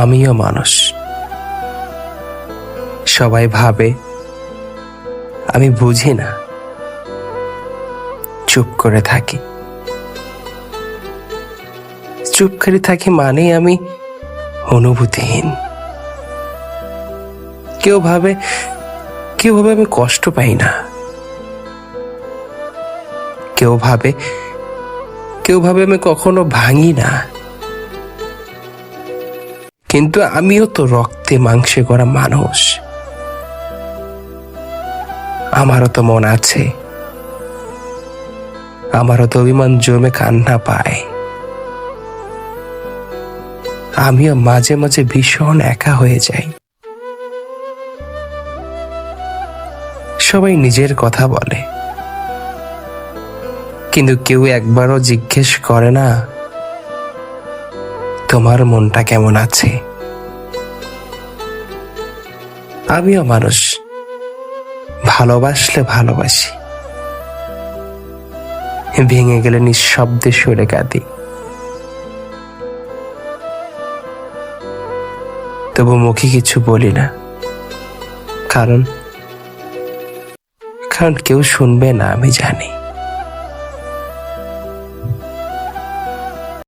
আমিও মানুষ। সবাই ভাবে আমি বুঝি না, চুপ করে থাকি। চুপ করে থাকি মানে আমি অনুভূতিহীন। কেউ ভাবে আমি কষ্ট পাই না। কেউ ভাবে আমি কখনো ভাঙি না। কিন্তু আমিও তো রক্তে মাংসে গড়া মানুষ। আমারও তো মন আছে, আমারও তো অভিমান জমে কান্না পায়। আমিও মাঝে মাঝে ভীষণ একা হয়ে যাই। সবাই নিজের কথা বলে, কিন্তু কেউ একবারও জিজ্ঞেস করে না তোমার মনটা কেমন আছে। আমিও মানুষ, ভালোবাসলে ভালোবাসি, ভেঙে গেলে নিঃশব্দে সরে কাঁদি। তবু মুখে কিছু বলি না, কারণ কেউ শুনবে না আমি জানি।